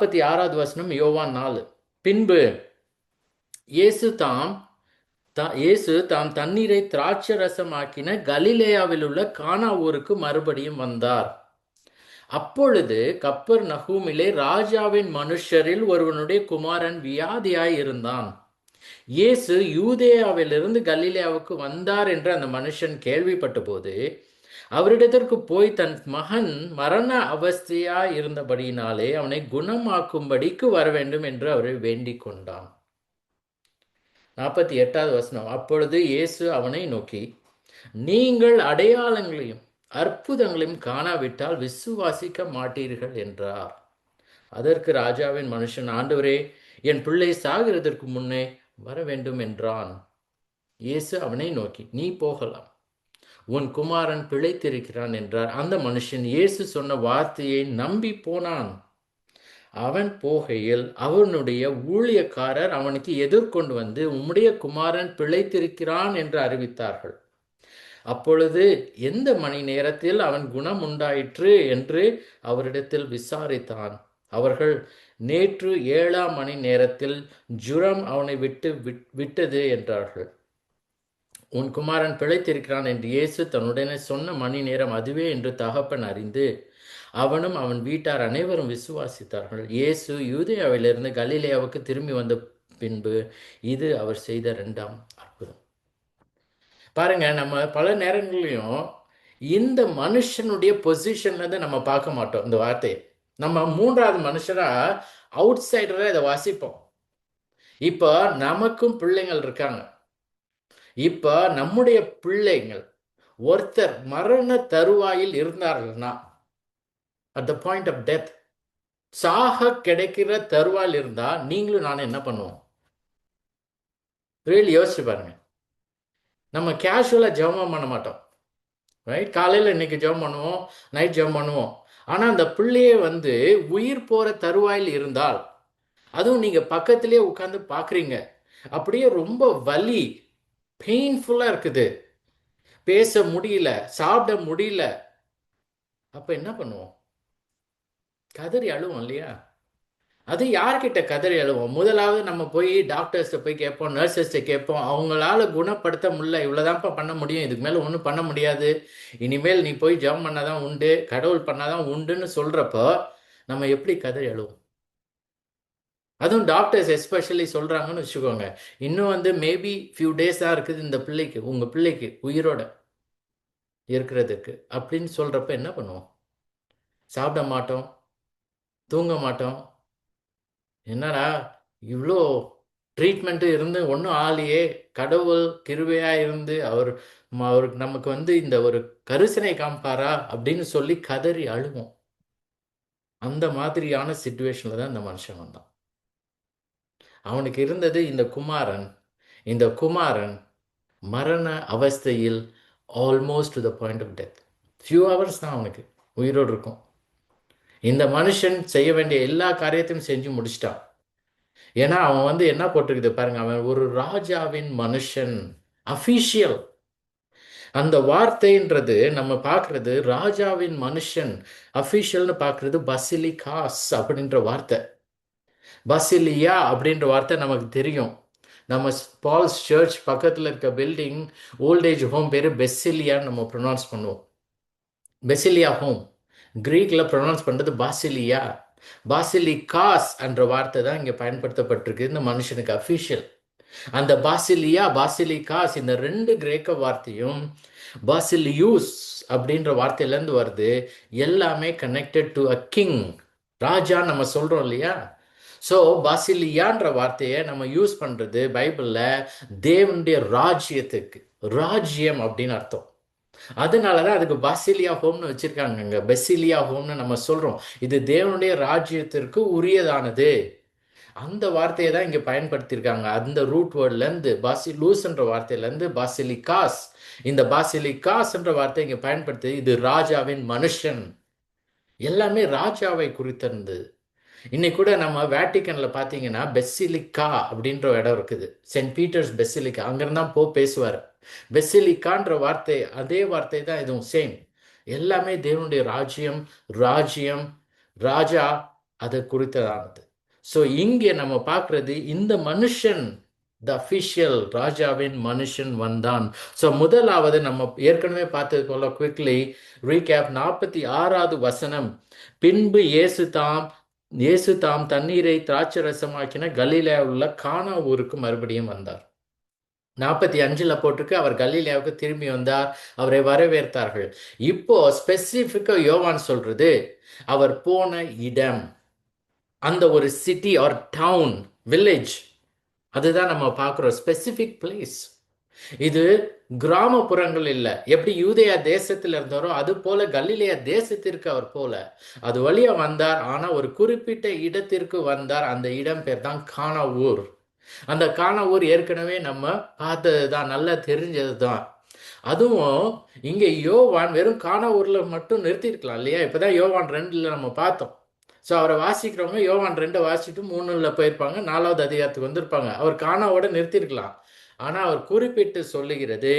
46வது வசனம், யோவான் 4. பின்பு இயேசு தாம் தண்ணீரை திராட்சை ரசமாக்கின கலிலேயாவில் உள்ள கானா ஊருக்கு மறுபடியும் வந்தார். அப்பொழுது கப்பர் நகூமிலே ராஜாவின் மனுஷரில் ஒருவனுடைய குமாரன் வியாதியாய் இருந்தான். இயேசு யூதேயாவிலிருந்து கலிலேயாவுக்கு வந்தார் என்று அந்த மனுஷன் கேள்விப்பட்ட போது அவரிடத்திற்கு போய் தன் மகன் மரண அவஸ்தையாய் இருந்தபடியினாலே அவனை குணமாக்கும்படிக்கு வர வேண்டும் என்று அவரை வேண்டிக் கொண்டான். 48வது வசனம். அப்பொழுது இயேசு அவனை நோக்கி, நீங்கள் அடையாளங்களையும் அற்புதங்களையும் காணாவிட்டால் விசுவாசிக்க மாட்டீர்கள் என்றார். அதற்கு ராஜாவின் மனுஷன், ஆண்டவரே, என் பிள்ளை சாகிறதற்கு முன்னே வர வேண்டும் என்றான். இயேசு அவனை நோக்கி, நீ போகலாம், உன் குமாரன் பிழைத்திருக்கிறான் என்றார். அந்த மனுஷன் இயேசு சொன்ன வார்த்தையை நம்பி போனான். அவன் போகையில் அவனுடைய ஊழியக்காரர் அவனுக்கு எதிர்கொண்டு வந்து, உம்முடைய குமாரன் பிழைத்திருக்கிறான் என்று அறிவித்தார்கள். அப்பொழுது எந்த மணி நேரத்தில் அவன் குணம் உண்டாயிற்று என்று அவரிடத்தில் விசாரித்தான். அவர்கள், நேற்று 7ஆம் மணி நேரத்தில் ஜுரம் அவனை விட்டது என்றார்கள். உன் குமாரன் பிழைத்திருக்கிறான் என்று இயேசு தன்னுடனே சொன்ன மணி நேரம் அதுவே என்று தகப்பன் அறிந்து அவனும் அவன் வீட்டார் அனைவரும் விசுவாசித்தார்கள். இயேசு யூதேயாவிலிருந்து கலிலேயாவுக்கு திரும்பி வந்த பின்பு இது அவர் செய்த 2ஆம் அற்புதம். பாருங்க, நம்ம பல நேரங்களிலும் இந்த மனுஷனுடைய பொசிஷன்ல இருந்து நம்ம பார்க்க மாட்டோம். இந்த வார்த்தையை நம்ம 3வது மனுஷரா அவுட் சைடரா இதை வாசிப்போம். இப்போ நமக்கும் பிள்ளைங்கள் இருக்காங்க. இப்போ நம்முடைய பிள்ளைங்கள் ஒருத்தர் மரண தருவாயில் இருந்தார்கள்னா, at the point of death, சாக கிடைக்கிற தருவாயில் இருந்தா நீங்களும் நானும் என்ன பண்ணுவோம்? ரியலி யோசிச்சு பாருங்க. நம்ம கேஷுவலாக ஜெபம் பண்ண மாட்டோம், ரைட்? காலையில் இன்னைக்கு ஜெபம் பண்ணுவோம், நைட் ஜெபம் பண்ணுவோம். ஆனால் அந்த பிள்ளையே உயிர் போகிற தருவாயில் இருந்தால், அதுவும் நீங்கள் பக்கத்திலே உட்காந்து பார்க்குறீங்க, அப்படியே ரொம்ப வலி, பெயின்ஃபுல்லாக இருக்குது, பேச முடியல, சாப்பிட முடியல, அப்போ என்ன பண்ணுவோம்? கதறி அழுவோம் இல்லையா? அது யார்கிட்ட கதறி அழுவோம்? முதலாவது நம்ம போய் டாக்டர்ஸ்ட்டை போய் கேட்போம், நர்சஸ்ட்டை கேட்போம். அவங்களால குணப்படுத்த முடியல, இவ்வளோதான்ப்பா பண்ண முடியும், இதுக்கு மேலே ஒன்றும் பண்ண முடியாது, இனிமேல் நீ போய் ஜெபம் பண்ணாதான் உண்டு, கடவுள் பண்ணாதான் உண்டுன்னு சொல்கிறப்போ நம்ம எப்படி கதறி அழுவோம்? அதுவும் டாக்டர்ஸ் எஸ்பெஷலி சொல்கிறாங்கன்னு வச்சுக்கோங்க, இன்னும் மேபி ஃபியூ டேஸ் தான் இருக்குது இந்த பிள்ளைக்கு, உங்கள் பிள்ளைக்கு உயிரோட இருக்கிறதுக்கு அப்படின்னு சொல்கிறப்ப என்ன பண்ணுவோம்? சாப்பிட மாட்டோம், தூங்க மாட்டோம். என்னடா இவ்வளோ ட்ரீட்மெண்ட்டு இருந்து ஒன்றும் ஆலையே, கடவுள் கிருபையாக இருந்து அவருக்கு நமக்கு இந்த ஒரு கரிசனை காமிப்பாரா அப்படின்னு சொல்லி கதறி அழுவோம். அந்த மாதிரியான சிச்சுவேஷனில் தான் இந்த மனுஷன் வந்தான். அவனுக்கு இருந்தது இந்த குமாரன் மரண அவஸ்தையில், almost to the point of death. Few hours தான் அவனுக்கு உயிரோடு இருக்கும். இந்த மனுஷன் செய்ய வேண்டிய எல்லா காரியத்தையும் செஞ்சு முடிச்சிட்டான். ஏன்னா அவன் என்ன போட்டிருக்குது பாருங்க, அவன் ஒரு ராஜாவின் மனுஷன், அஃபீஷியல். அந்த வார்த்தைன்றது நம்ம பார்க்கறது ராஜாவின் மனுஷன், அஃபீஷியல்னு பார்க்கறது பசிலிகாஸ் அப்படின்ற வார்த்தை. பசிலியா அப்படின்ற வார்த்தை நமக்கு தெரியும். நம்ம பால்ஸ் சர்ச் பக்கத்தில் இருக்க பில்டிங் ஓல்டேஜ் ஹோம் பேர் பெசிலியான்னு நம்ம ப்ரொனவுன்ஸ் பண்ணுவோம். பெசிலியா ஹோம் கிரீக்கில் ப்ரொனவுன்ஸ் பண்ணுறது பாசிலியா. பாசிலிகாஸ் என்ற வார்த்தை தான் இங்கே பயன்படுத்தப்பட்டிருக்கு இந்த மனுஷனுக்கு அஃபீஷியல். அந்த பாசிலியா, பாசிலிகாஸ், இந்த 2 கிரேக்க வார்த்தையும் பாசிலியூஸ் அப்படின்ற வார்த்தையிலேருந்து வருது. எல்லாமே கனெக்டட் டு அ கிங், ராஜா நம்ம சொல்கிறோம் இல்லையா? ஸோ பாசிலியான்ற வார்த்தையை நம்ம யூஸ் பண்ணுறது பைபிளில் தேவனுடைய ராஜ்யத்துக்கு, ராஜ்யம் அப்படின்னு அர்த்தம். அதனால தான் அதுக்கு பாசிலியா ஹோம்னு வச்சுருக்காங்க. பெசிலியா ஹோம்னு நம்ம சொல்கிறோம். இது தேவனுடைய ராஜ்யத்திற்கு உரியதானது. அந்த வார்த்தையை தான் இங்கே பயன்படுத்தியிருக்காங்க. அந்த ரூட் வேர்ட்லேருந்து, பாசிலூஸ்ன்ற வார்த்தையிலேருந்து பாசிலிகாஸ், இந்த பாசிலிகாஸ்ன்ற வார்த்தை இங்கே பயன்படுத்தி, இது ராஜாவின் மனுஷன். எல்லாமே ராஜாவை குறித்திருந்தது. இன்னைக்கு கூட நம்ம வேட்டிக்கனில் பார்த்தீங்கன்னா பெசிலிக்கா அப்படின்ற இடம் இருக்குது, சென்ட் பீட்டர்ஸ் பெசிலிக்கா. அங்கிருந்தான் பேசுவார். பெசிலிக்கான்ற வார்த்தை அதே வார்த்தை தான் இதுவும், சேம். எல்லாமே தேவனுடைய ராஜ்யம், ராஜா, அது குறித்ததானது. ஸோ இங்கே நம்ம பார்க்கறது இந்த மனுஷன், த அஃபிஷியல் ராஜாவின் மனுஷன் வந்தான். ஸோ முதலாவது நம்ம ஏற்கனவே பார்த்தது போல குவிக்லி ரீகேப் 46வது வசனம், பின்பு இயேசு தாம் தண்ணீரை திராட்சரசமாக்கின கலிலேயாவில் உள்ள கானா ஊருக்கு மறுபடியும் வந்தார். 45ல் போட்டிருக்கு, அவர் கலிலேயாவுக்கு திரும்பி வந்தார், அவரை வரவேற்றார்கள். இப்போ ஸ்பெசிஃபிக்கா யோவான் சொல்றது அவர் போன இடம், அந்த ஒரு சிட்டி ஆர் டவுன் வில்லேஜ், அதுதான் நம்ம பார்க்குறோம், ஸ்பெசிஃபிக் பிளேஸ். இது கிராமப்புறங்கள் இல்லை. எப்படி யூதேயா தேசத்தில் இருந்தாரோ அது போல கலிலேயா தேசத்திற்கு அவர் போல அது வழியா வந்தார். ஆனா ஒரு குறிப்பிட்ட இடத்திற்கு வந்தார். அந்த இடம் பேர் தான் கானா ஊர். அந்த கானா ஊர் ஏற்கனவே நம்ம பார்த்தது தான், நல்லா தெரிஞ்சது தான். அதுவும் இங்க யோவான் வெறும் கானா ஊர்ல மட்டும் நிறுத்திருக்கலாம் இல்லையா? இப்பதான் யோவான் 2ல் நம்ம பார்த்தோம். ஸோ அவரை வாசிக்கிறவங்க யோவான் 2 வாசிட்டு 3ல் போயிருப்பாங்க, 4வது அதிகாரத்துக்கு வந்திருப்பாங்க. அவர் கானாவோட நிறுத்திருக்கலாம். ஆனா அவர் குறிப்பிட்டு சொல்லுகிறது,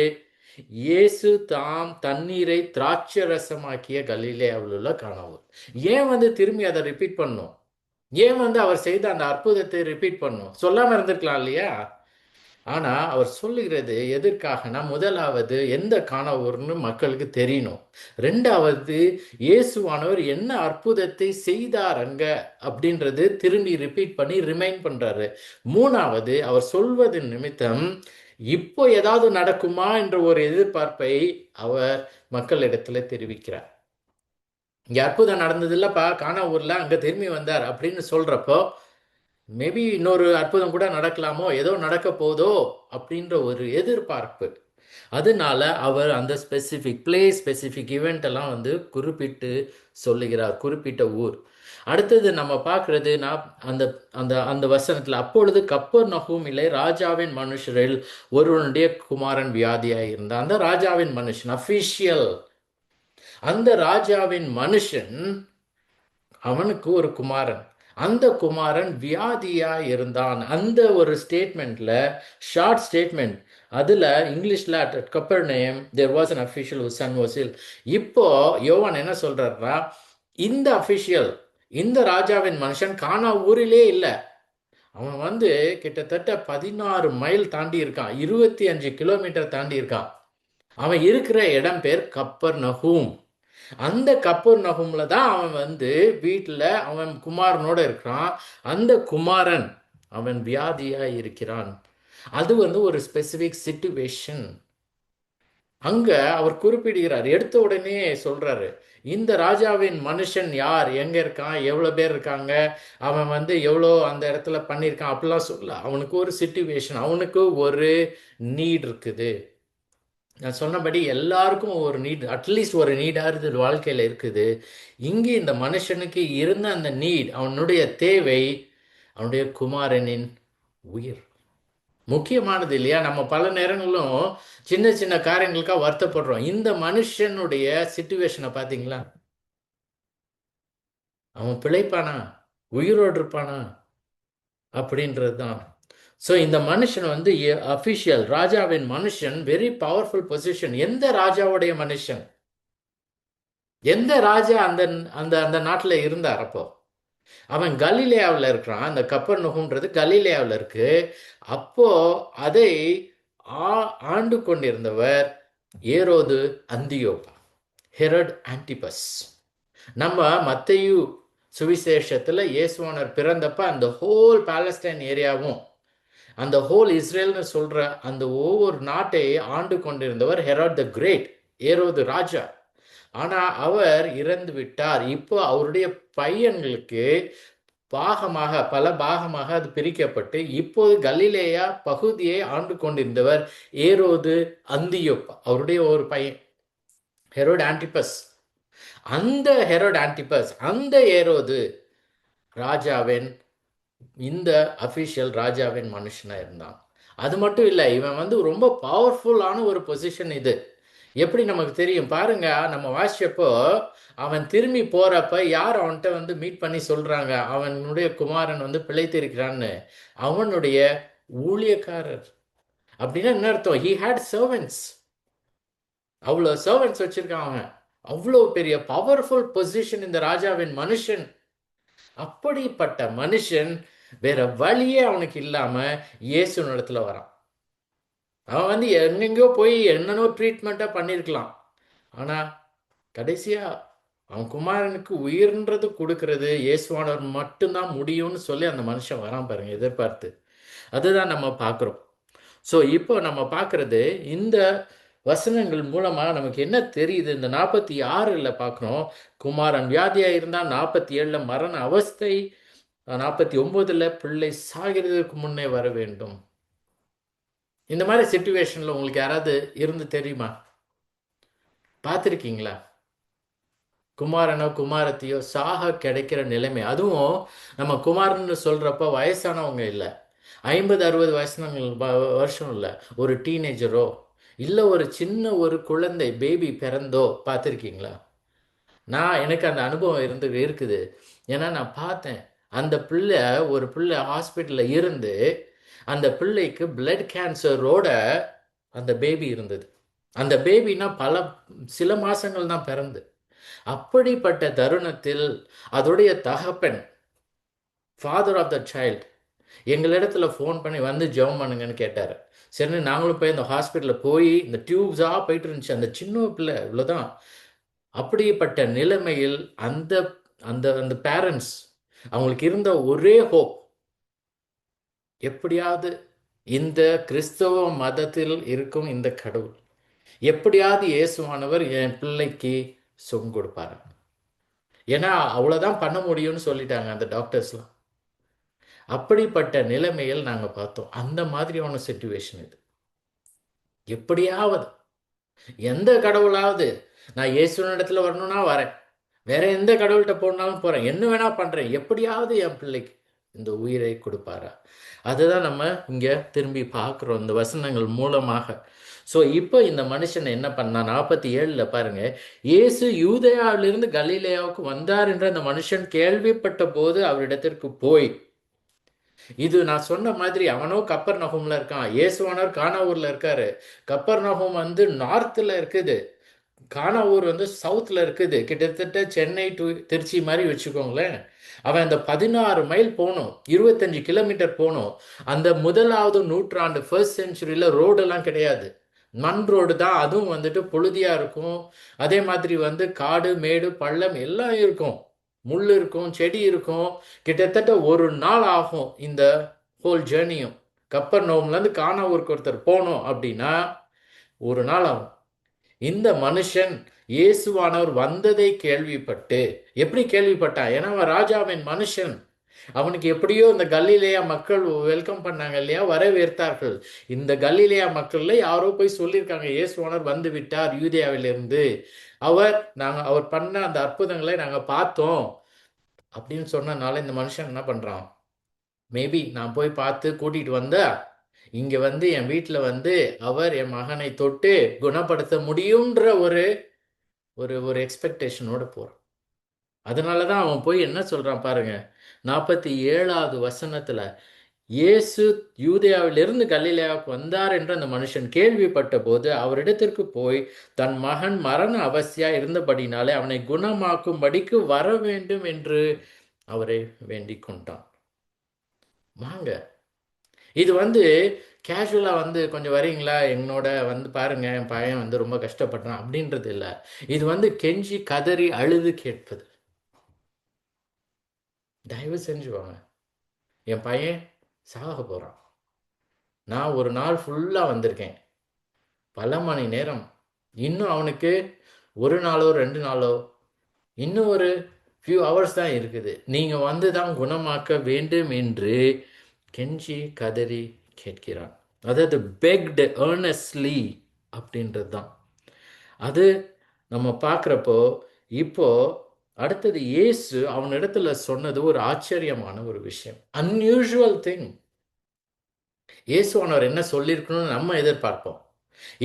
இயேசு தாம் தண்ணீரை திராட்சரசமாக்கிய கலிலேயாவில் உள்ள கானாவூர். ஏன் திரும்பி அதை ரிப்பீட் பண்ணும்? ஏன் அவர் செய்த அந்த அற்புதத்தை ரிப்பீட் பண்ணும்? சொல்லாம இருந்திருக்கலாம் இல்லையா? ஆனா அவர் சொல்லுகிறது எதற்காகனா, முதலாவது எந்த கானாவூர்னு மக்களுக்கு தெரியணும். ரெண்டாவது இயேசுவானவர் என்ன அற்புதத்தை செய்தார் அங்க அப்படின்றது திரும்பி ரிப்பீட் பண்ணி ரிமைண்ட் பண்றாரு. மூணாவது அவர் சொல்வதன் நிமித்தம் இப்போ ஏதாவது நடக்குமா என்ற ஒரு எதிர்பார்ப்பை அவர் மக்களிடத்துல தெரிவிக்கிறார். இங்க அற்புதம் நடந்தது இல்லப்பா கானாவூர்ல, அங்க திரும்பி வந்தார் அப்படின்னு சொல்றப்போ மேபி இன்னொரு அற்புதம் கூட நடக்கலாமோ, ஏதோ நடக்க போதோ அப்படின்ற ஒரு எதிர்பார்ப்பு. அதனால அவர் அந்த ஸ்பெசிஃபிக் பிளேஸ், ஸ்பெசிஃபிக் ஈவெண்ட் எல்லாம் குறிப்பிட்டு சொல்லுகிறார், குறிப்பிட்ட ஊர். அடுத்தது நம்ம பார்க்கறது, நான் அந்த அந்த அந்த வசனத்தில், அப்பொழுது கப்பர்நகூம் இல்லை ராஜாவின் மனுஷரில் ஒருவனுடைய குமாரன் வியாதியாய் இருந்தான். அந்த ராஜாவின் மனுஷன் அஃபிஷியல், அந்த ராஜாவின் மனுஷன், அவனுக்கு ஒரு குமாரன், அந்த குமாரன் வியாதியா இருந்தான். அந்த ஒரு ஸ்டேட்மெண்ட்ல, ஷார்ட் ஸ்டேட்மெண்ட், அதுல இங்கிலீஷ்ல at Capernaum there was an official whose son was ill. இப்போ யோவான் என்ன சொல்றாருன்னா, இந்த அஃபிஷியல், இந்த ராஜாவின் மனுஷன் கானா ஊரிலே இல்லை. அவன் கிட்டத்தட்ட 16 மைல் தாண்டி இருக்கான், 25 கிலோமீட்டர் தாண்டி இருக்கான். அவன் இருக்கிற இடம் பேர் கப்பர்நகூம். அந்த கப்பர்நகூம்ல தான் அவன் வீட்டில் அவன் குமாரனோட இருக்கிறான். அந்த குமாரன் அவன் வியாதியா இருக்கிறான். அது ஒரு ஸ்பெசிபிக் சிச்சுவேஷன். அங்க அவர் குறிப்பிடுகிறார், எடுத்த உடனே சொல்றாரு, இந்த ராஜாவின் மனுஷன் யார், எங்க இருக்கான், எவ்வளவு பேர் இருக்காங்க, அவன் எவ்வளோ அந்த இடத்துல பண்ணியிருக்கான் அப்படிலாம் சொல்ல. அவனுக்கு ஒரு சிச்சுவேஷன், அவனுக்கு ஒரு நீட் இருக்குது. நான் சொன்னபடி எல்லாருக்கும் ஒரு நீட், அட்லீஸ்ட் ஒரு நீடாவது வாழ்க்கையில் இருக்குது. இங்கே இந்த மனுஷனுக்கு இருந்த அந்த நீட், அவனுடைய தேவை, அவனுடைய குமாரனின் உயிர் முக்கியமானது இல்லையா? நம்ம பல நேரங்களும் சின்ன சின்ன காரியங்களுக்காக வருத்தப்படுறோம். இந்த மனுஷனுடைய சிச்சுவேஷனை பார்த்தீங்களா? அவன் பிழைப்பானா, உயிரோடு இருப்பானா அப்படின்றது தான். ஸோ இந்த மனுஷன் அஃபிஷியல் ராஜாவின் மனுஷன், வெரி பவர்ஃபுல் பொசிஷன். எந்த ராஜாவுடைய மனுஷன், எந்த ராஜா அந்த அந்த அந்த நாட்டில் இருந்தார் அப்போ? அவன் கலிலேயாவில் இருக்கிறான். அந்த கப்பர்நகூம்ன்றது கலிலேயாவில் இருக்கு. அப்போ அதை ஆண்டு கொண்டிருந்தவர் ஏரோது அந்தியோபா, ஹெரோட் ஆன்டிபஸ். நம்ம மத்தேயு சுவிசேஷத்துல இயேசுவானர் பிறந்தப்ப அந்த ஹோல் பாலஸ்டைன் ஏரியாவும், அந்த ஹோல் இஸ்ரேல்னு சொல்ற அந்த ஒவ்வொரு நாட்டை ஆண்டு கொண்டிருந்தவர் ஹெரோட் த கிரேட், ஏரோது ராஜா. ஆனா அவர் இறந்து விட்டார். இப்போ அவருடைய பையன்களுக்கு பாகமாக, பல பாகமாக அது பிரிக்கப்பட்டு, இப்போது கலிலேயா பகுதியை ஆண்டு கொண்டிருந்தவர் ஏரோது அந்தியோப்பா, அவருடைய ஒரு பையன் ஹெரோட் ஆன்டிபஸ். அந்த ஹெரோட் ஆன்டிபஸ், அந்த ஏரோது ராஜாவின், இந்த அஃபிஷியல் ராஜாவின் மனுஷனா இருந்தான். அது மட்டும் இல்லை, இவன் ரொம்ப பவர்ஃபுல்லான ஒரு பொசிஷன். இது எப்படி நமக்கு தெரியும் பாருங்க. நம்ம வாசிச்சப்போ அவன் திரும்பி போறப்ப யார் அவன்கிட்ட மீட் பண்ணி சொல்றாங்க, அவனுடைய குமாரன் பிழைத்திருக்கிறான்னு? அவனுடைய ஊழியக்காரர். அப்படின்னா என்ன அர்த்தம்? He had servants. அவ்வளோ சர்வன்ட்ஸ் வச்சிருக்கான் அவன். அவ்வளோ பெரிய பவர்ஃபுல் பொசிஷன் இந்த ராஜாவின் மனுஷன். அப்படிப்பட்ட மனுஷன் வேற வழியே அவனுக்கு இல்லாம இயேசு இடத்துல வரான். அவன் வந்து எங்கெங்கயோ போய் என்னென்னோ ட்ரீட்மெண்ட்டா பண்ணியிருக்கலாம். ஆனா கடைசியா அவன் குமாரனுக்கு உயிர்ன்றது கொடுக்கறது இயேசுவானவர் மட்டும்தான் முடியும்னு சொல்லி அந்த மனுஷன் வரான் பாருங்க, எதிர்பார்த்து. அதுதான் நம்ம பார்க்குறோம். ஸோ இப்போ நம்ம பார்க்கறது இந்த வசனங்கள் மூலமா நமக்கு என்ன தெரியுது? இந்த 46ல் பார்க்குறோம், குமாரன் வியாதியா இருந்தா, 47ல மரண அவஸ்தை, 49ல் பிள்ளை சாகிறதுக்கு முன்னே வர வேண்டும். இந்த மாதிரி சிச்சுவேஷன்ல உங்களுக்கு யாராவது இருந்து தெரியுமா? பார்த்துருக்கீங்களா? குமாரனோ குமாரத்தையோ சாக கிடைக்கிற நிலைமை. அதுவும் நம்ம குமாரன்னு சொல்றப்ப வயசானவங்க இல்லை, 50-60 வருஷம் இல்லை, ஒரு டீனேஜரோ இல்லை ஒரு சின்ன ஒரு குழந்தை பேபி பிறந்தோ பார்த்துருக்கீங்களா? எனக்கு அந்த அனுபவம் இருக்குது. ஏன்னா நான் பார்த்தேன். அந்த பிள்ளை, ஒரு பிள்ளை ஹாஸ்பிட்டலில் இருந்து அந்த பிள்ளைக்கு பிளட் கேன்சரோட அந்த பேபி இருந்தது. அந்த பேபினா சில மாசங்கள் தான் பிறந்து. அப்படிப்பட்ட தருணத்தில் அதோடைய தகப்பன், ஃபாதர் ஆஃப் த சைல்டு, எங்களிடத்துல ஃபோன் பண்ணி வந்து ஜெபம் பண்ணுங்கன்னு கேட்டார். சரி, நாங்களும் போய் அந்த ஹாஸ்பிட்டலில் போய் இந்த டியூப்ஸாக போயிட்டு இருந்துச்சு. அந்த சின்ன பிள்ளை இவ்வளோதான். அப்படிப்பட்ட நிலைமையில் அந்த அந்த அந்த பேரண்ட்ஸ், அவங்களுக்கு இருந்த ஒரே ஹோப், எப்படியாவது இந்த கிறிஸ்தவ மதத்தில் இருக்கும் இந்த கடவுள் எப்படியாவது இயேசுவானவர் என் பிள்ளைக்கு சுகம் கொடுப்பாரு. ஏன்னா அவ்வளோதான் பண்ண முடியும்னு சொல்லிட்டாங்க அந்த டாக்டர்ஸ்லாம். அப்படிப்பட்ட நிலைமையில் நாங்கள் பார்த்தோம். அந்த மாதிரியான சிச்சுவேஷன் இது. எப்படியாவது எந்த கடவுளாவது, நான் இயேசுவின் இடத்துல வரணும்னா வரேன், வேற எந்த கடவுள்கிட்ட போனாலும் போகிறேன், என்ன வேணா பண்ணுறேன், எப்படியாவது என் பிள்ளைக்கு இந்த உயிரை கொடுப்பாரா? அதுதான் நம்ம இங்கே திரும்பி பார்க்குறோம் இந்த வசனங்கள் மூலமாக. ஸோ இப்போ இந்த மனுஷன் என்ன பண்ணா? 47ல் பாருங்க, இயேசு யூதேயாவிலிருந்து கலிலேயாவுக்கு வந்தார் என்ற அந்த மனுஷன் கேள்விப்பட்ட போது அவரிடத்திற்கு போய், இது நான் சொன்ன மாதிரி அவனோ கப்பர் நகூம்ல இருக்கான், இயேசுவானவர் கானாவூர்ல இருக்காரு. கப்பர் நகூம் வந்து நார்த்தில் இருக்குது, கானாவூர் வந்து சவுத்தில் இருக்குது. கிட்டத்தட்ட சென்னை டு திருச்சி மாதிரி வச்சுக்கோங்களேன். அவன் அந்த 16 மைல் போகணும், 25 கிலோமீட்டர் போகணும். அந்த முதலாவது நூற்றாண்டு ஃபர்ஸ்ட் செஞ்சுரியில் ரோடெல்லாம் கிடையாது, மண் ரோடு தான். அதுவும் வந்துட்டு புழுதியாக இருக்கும். அதே மாதிரி வந்து காடு மேடு பள்ளம் எல்லாம் இருக்கும், முள் இருக்கும், செடி இருக்கும். கிட்டத்தட்ட ஒரு நாள் ஆகும் இந்த ஹோல் ஜேர்னியும். கப்பர் நோம்லேருந்து கானாவூருக்கு ஒருத்தர் போகணும் அப்படின்னா ஒரு நாள் ஆகும். இந்த மனுஷன் இயேசுவானவர் வந்ததை கேள்விப்பட்டு, எப்படி கேள்விப்பட்டான்? ஏன்னா அவன் ராஜாவின் மனுஷன். அவனுக்கு எப்படியோ இந்த கலிலேயா மக்கள் வெல்கம் பண்ணாங்க இல்லையா, வரவேற்றார்கள். இந்த கலிலேயா மக்கள்ல யாரோ போய் சொல்லியிருக்காங்க, இயேசுவானவர் வந்து விட்டார் யூதேயாவிலிருந்து, அவர் பண்ண அந்த அற்புதங்களை நாங்கள் பார்த்தோம் அப்படின்னு சொன்னனால இந்த மனுஷன் என்ன பண்றான்? மேபி நான் போய் பார்த்து கூட்டிட்டு வந்தா இங்க வந்து என் வீட்டில் வந்து அவர் என் மகனை தொட்டு குணப்படுத்த முடியுன்ற ஒரு ஒரு ஒரு எக்ஸ்பெக்டேஷனோட போறான். அதனால தான் அவன் போய் என்ன சொல்றான் பாருங்க, 47வது வசனத்துல, இயேசு யூதேயாவிலிருந்து கலிலேயாவுக்கு வந்தார் என்று அந்த மனுஷன் கேள்விப்பட்ட போது அவரிடத்திற்கு போய் தன் மகன் மரண அவஸ்தையா இருந்தபடினாலே அவனை குணமாக்கும்படிக்கு வர வேண்டும் என்று அவரை வேண்டிக் கொண்டான். வாங்க, இது வந்து கேஷுவலாக வந்து கொஞ்சம் வரீங்களா, என்னோட வந்து பாருங்க என் பையன் வந்து ரொம்ப கஷ்டப்படுறான் அப்படின்றது இல்லை. இது வந்து கெஞ்சி கதறி அழுது கேட்பது. தயவு செஞ்சு வாங்க, என் பையன் சாக போகிறான், நான் ஒரு நாள் ஃபுல்லாக வந்திருக்கேன், பல மணி நேரம், இன்னும் அவனுக்கு ஒரு நாளோ 2 நாளோ, இன்னும் ஒரு ஃபியூ ஹவர்ஸ் தான் இருக்குது, நீங்கள் வந்து தான் குணமாக்க வேண்டும் என்று கெஞ்சி கதறி கேட்கிறான். அதாவது பெக்டு ஏர்னஸ்ட்லி அப்படின்றது தான் அது. நம்ம பார்க்குறப்போ இப்போ அடுத்தது இயேசு அவனிடத்துல சொன்னது ஒரு ஆச்சரியமான ஒரு விஷயம், அன்யூஷுவல் திங். இயேசுவானவர் என்ன சொல்லியிருக்கணும்னு நம்ம எதிர்பார்ப்போம்.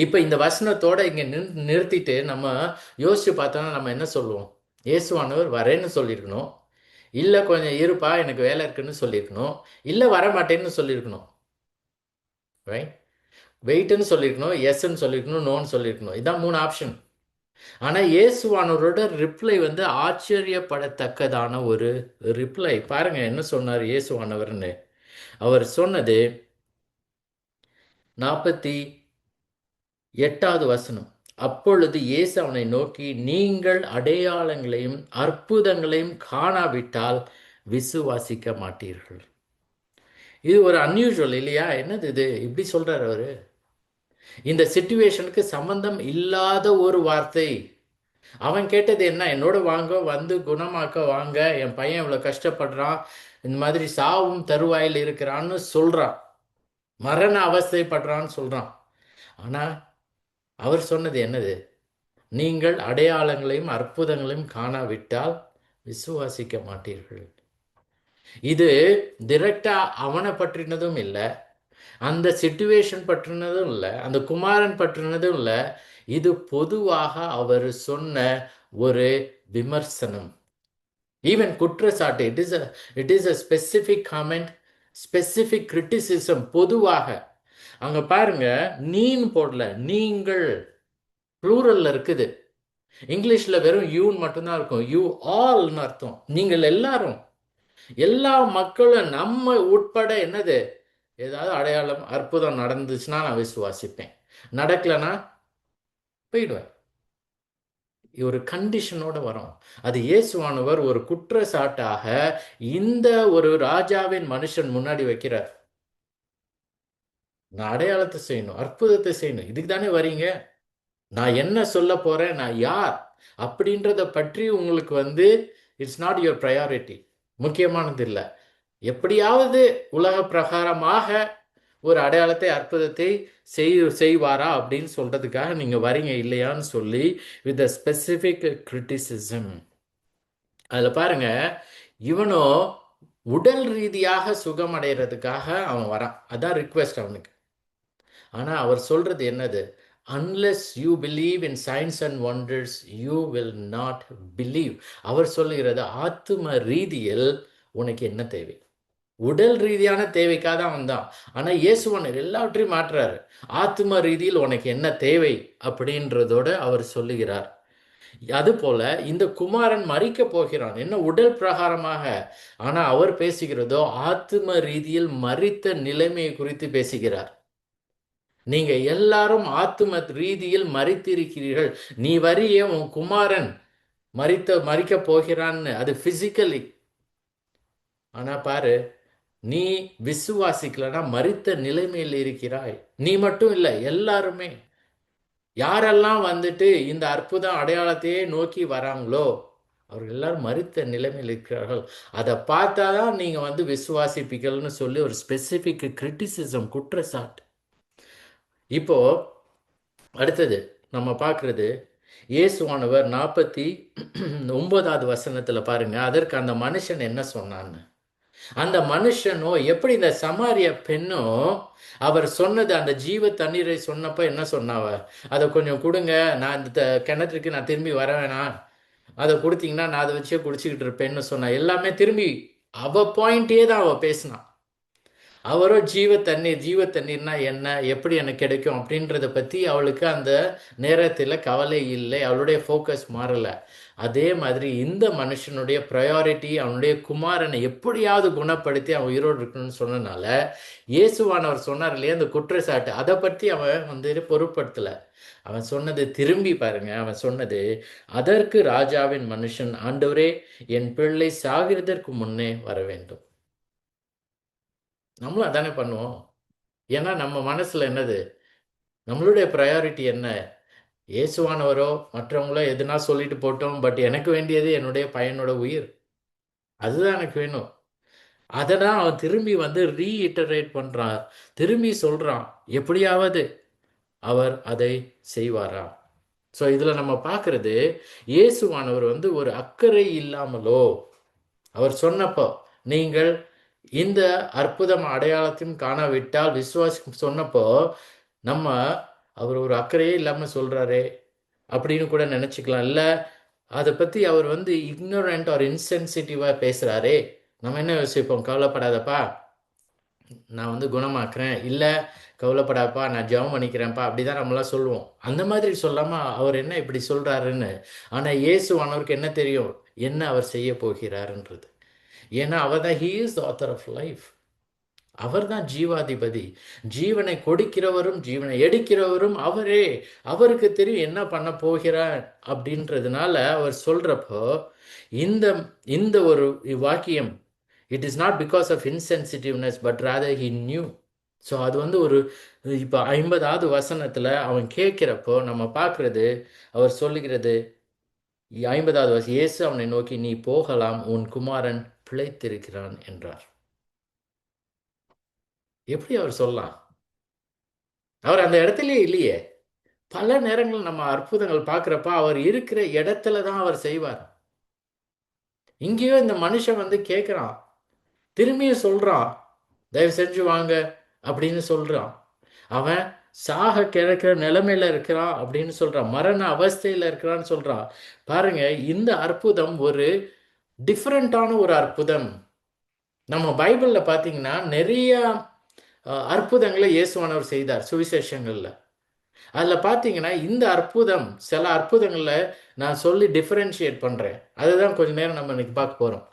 இப்போ இந்த வசனத்தோட இங்கே நிறுத்திட்டு நம்ம யோசிச்சு பார்த்தோன்னா நம்ம என்ன சொல்லுவோம்? இயேசுவானவர் வரேன்னு சொல்லியிருக்கணும், இல்லை கொஞ்சம் இருப்பா எனக்கு வேலை இருக்குன்னு சொல்லியிருக்கணும், இல்லை வரமாட்டேன்னு சொல்லியிருக்கணும், ரைட்? வெயிட்னு சொல்லியிருக்கணும், எஸ்ன்னு சொல்லியிருக்கணும், நோன்னு சொல்லியிருக்கணும். இதான் 3 ஆப்ஷன். ஆனா இயேசுவானவரோட ரிப்ளை வந்து ஆச்சரியப்படத்தக்கதான ஒரு ரிப்ளை. பாருங்க என்ன சொன்னார் இயேசுவானவர்னு. அவர் சொன்னது 48வது வசனம். அப்பொழுது இயேசு அவனை நோக்கி, நீங்கள் அடையாளங்களையும் அற்புதங்களையும் காணாவிட்டால் விசுவாசிக்க மாட்டீர்கள். இது ஒரு அன்யூஷுவல் இல்லையா? என்னது இது இப்படி சொல்றாரு அவரு? இந்த சிச்சுவேஷனுக்கு சம்பந்தம் இல்லாத ஒரு வார்த்தை. அவன் கேட்டது என்ன? என்னோட வாங்க, வந்து குணமாக்க வாங்க, என் பையன் இவ்வளவு கஷ்டப்படுறான், இந்த மாதிரி சாவும் தருவாயில் இருக்கிறான்னு சொல்றான், மரண அவஸ்தைப்படுறான்னு சொல்றான். ஆனா அவர் சொன்னது என்னது? நீங்கள் அடையாளங்களையும் அற்புதங்களையும் காணாவிட்டால் விசுவாசிக்க மாட்டீர்கள். இது டிரெக்டா அவனை பற்றினதும் இல்லை, அந்த சிச்சுவேஷன் பற்றினதும் இல்லை, அந்த குமாரன் பற்றினதும் இல்லை. இது பொதுவாக அவர் சொன்ன ஒரு விமர்சனம், ஈவன் குற்றச்சாட்டு. It is a specific comment, specific criticism. பொதுவாக அங்க பாருங்க, நீன்னு போடல, நீங்கள் ப்ளூரல்ல இருக்குது. இங்கிலீஷ்ல வெறும் யூன்னு மட்டும்தான் இருக்கும். யூ ஆல்னு அர்த்தம். நீங்கள் எல்லாரும், எல்லா மக்களும், நம்ம உட்பட. என்னது? ஏதாவது அடையாளம் அற்புதம் நடந்துச்சுன்னா நான் விசுவாசிப்பேன், நடக்கலைன்னா போயிடுவேன். ஒரு கண்டிஷனோட வரும். அது இயேசுவானவர் ஒரு குற்றச்சாட்டாக இந்த ஒரு ராஜாவின் மனுஷன் முன்னாடி வைக்கிறார். நான் அடையாளத்தை செய்யணும், அற்புதத்தை செய்யணும், இதுக்கு தானே வரீங்க? நான் என்ன சொல்ல போறேன், நான் யார் அப்படின்றத பற்றி உங்களுக்கு வந்து இட்ஸ் நாட் யுவர் ப்ரையாரிட்டி, முக்கியமானது இல்லை. எப்படியாவது உலக பிரகாரமாக ஒரு அடையாளத்தை அற்புதத்தை செய்வாரா அப்படின்னு சொல்றதுக்காக நீங்க வரீங்க இல்லையான்னு சொல்லி வித் அ ஸ்பெசிபிக் கிரிட்டிசிசம். அதுல பாருங்க, இவனோ உடல் ரீதியாக சுகம் அடைகிறதுக்காக அவன் வரான், அதான் ரிக்வெஸ்ட் அவனுக்கு. ஆனா அவர் சொல்றது என்னது? unless you believe in signs and wonders you will not believe. அவர் சொல்லுகிறது ஆத்தும ரீதியில் உனக்கு என்ன தேவை? உடல் ரீதியான தேவைக்காக தான் வந்தான். ஆனா இயேசுவனர் எல்லாவற்றையும் மாற்றுறாரு. ஆத்தும ரீதியில் உனக்கு என்ன தேவை அப்படின்றதோட அவர் சொல்லுகிறார். அதுபோல இந்த குமாரன் மரிக்க போகிறான், என்ன உடல் பிரகாரமாக. ஆனா அவர் பேசுகிறதோ ஆத்தும ரீதியில் மரித்த நிலைமையை குறித்து பேசுகிறார். நீங்க எல்லாரும் ஆத்தும ரீதியில் மரித்திருக்கிறீர்கள். நீ வரிய உன் குமாரன் மரிக்க போகிறான்னு, அது பிசிக்கலி. ஆனா பாரு, நீ விசுவாசிக்கலனா மரித்த நிலைமையில் இருக்கிறாய். நீ மட்டும் இல்லை, எல்லாருமே. யாரெல்லாம் வந்துட்டு இந்த அற்புதம் அடையாளத்தையே நோக்கி வராங்களோ அவர்கள் எல்லாரும் மரித்த நிலைமையில் இருக்கிறார்கள். அதை பார்த்தாதான் நீங்க வந்து விசுவாசிப்பீர்கள்னு சொல்லி ஒரு ஸ்பெசிபிக் கிரிட்டிசிசம், குற்றச்சாட்டு. இப்போ அடுத்தது நம்ம பார்க்கறது, இயேசுவானவர் 49வது வசனத்துல பாருங்க, அதற்கு அந்த மனுஷன் என்ன சொன்னான்னு. அந்த மனுஷனோ எப்படி இந்த சமாரிய பெண்ணோ அவர் சொன்னது, அந்த ஜீவ தண்ணீரை சொன்னப்ப என்ன சொன்னாவ? அதை கொஞ்சம் கொடுங்க, நான் இந்த கிணற்றுக்கு நான் திரும்பி வர வேணாம், அதை கொடுத்தீங்கன்னா நான் அதை வச்சே குடிச்சுக்கிட்டு இருப்பேன்னு சொன்னா. எல்லாமே திரும்பி அவ பாயிண்டே தான் அவ பேசினான். அவரோ ஜீவ தண்ணீர், ஜீவ தண்ணீர்னா என்ன, எப்படி எனக்கு கிடைக்கும் அப்படின்றத பற்றி அவளுக்கு அந்த நேரத்தில் கவலை இல்லை, அவளுடைய ஃபோக்கஸ் மாறலை. அதே மாதிரி இந்த மனுஷனுடைய ப்ரையாரிட்டி அவனுடைய குமாரனை எப்படியாவது குணப்படுத்தி அவன் உயிரோடு இருக்கணும்னு சொன்னனால இயேசுவானவர் சொன்னார் இல்லையா அந்த குற்றச்சாட்டு, அதை பற்றி அவன் வந்து பொருட்படுத்தலை. அவன் சொன்னது திரும்பி பாருங்க, அவன் சொன்னது, அதற்கு ராஜாவின் மனுஷன், ஆண்டவரே என் பிள்ளை சாகிறதற்கு முன்னே வர வேண்டும். நம்மளும் அதானே பண்ணுவோம். ஏன்னா நம்ம மனசுல என்னது, நம்மளுடைய ப்ரையாரிட்டி என்ன? இயேசுவானவரோ மற்றவங்களோ எதுனா சொல்லிட்டு போட்டோம், பட் எனக்கு வேண்டியது என்னுடைய பையனோட உயிர், அதுதான் எனக்கு வேணும். அதை தான் அவன் திரும்பி வந்து ரீஇட்டரேட் பண்றான், திரும்பி சொல்றான், எப்படியாவது அவர் அதை செய்வாரா. ஸோ இதில் நம்ம பார்க்கறது, இயேசுவானவர் வந்து ஒரு அக்கறை இல்லாமலோ, அவர் சொன்னப்போ நீங்கள் இந்த அற்புதம் அடையாளத்தையும் காணாவிட்டால் விசுவாசி சொன்னப்போ நம்ம அவர் ஒரு அக்கறையே இல்லாமல் சொல்றாரே அப்படின்னு கூட நினச்சிக்கலாம். இல்லை, அதை பற்றி அவர் வந்து இக்னோரண்ட் ஆர் இன்சென்சிட்டிவாக பேசுகிறாரே, நம்ம என்ன யோசிப்போம்? கவலைப்படாதப்பா, நான் வந்து குணமாக்குறேன், இல்லை கவலைப்படாப்பா நான் ஜெபம் பண்ணிக்கிறேன்ப்பா, அப்படிதான் நம்மளாம் சொல்லுவோம். அந்த மாதிரி சொல்லாம அவர் என்ன இப்படி சொல்றாருன்னு. ஆனா இயேசுவானவருக்கு என்ன தெரியும், என்ன அவர் செய்ய போகிறாருன்றது. ஏன்னா அவர் தான் he is the author of life. அவர் தான் ஜீவாதிபதி. ஜீவனை கொடுக்கிறவரும் ஜீவனை எடுக்கிறவரும் அவரே. அவருக்கு தெரியும் என்ன பண்ண போகிறார் அப்படின்றதுனால அவர் சொல்றப்போ, இந்த இந்த ஒரு வாக்கியம், it is not because of insensitiveness but rather he knew. So அது வந்து ஒரு இப்போ 50வது வசனத்தில் அவன் கேட்கிறப்போ நம்ம பார்க்குறது, அவர் சொல்லுகிறது 50வது வசனம், இயேசு அவனை நோக்கி, நீ போகலாம், உன் குமாரன் பிழைத்திருக்கிறான் என்றார். எப்படி அவர் சொல்லலாம்? அவர் அந்த இடத்துலயே இல்லையே. பல நேரங்கள் நம்ம அற்புதங்கள் பார்க்குறப்ப அவர் இருக்கிற இடத்துல தான் அவர் செய்வார். இங்கேயோ இந்த மனுஷன் வந்து கேட்குறான், திரும்பியும் சொல்றான், தயவு செஞ்சு வாங்க அப்படின்னு சொல்றான். அவன் சாக கிடக்கிற நிலைமையில இருக்கிறான் அப்படின்னு சொல்றான், மரண அவஸ்தையில இருக்கிறான்னு சொல்றான். பாருங்க, இந்த அற்புதம் ஒரு டிஃப்ரெண்டான ஒரு அற்புதம். நம்ம பைபிள்ல பார்த்தீங்கன்னா நிறைய அற்புதங்களை இயேசுவானவர் செய்தார் சுவிசேஷங்கள்ல. அதில் பார்த்தீங்கன்னா இந்த அற்புதம், சில அற்புதங்களில் நான் சொல்லி டிஃபரன்ஷியேட் பண்ணுறேன். அதுதான் கொஞ்ச நேரம் நம்ம இன்னைக்கு பார்க்க போகிறோம்.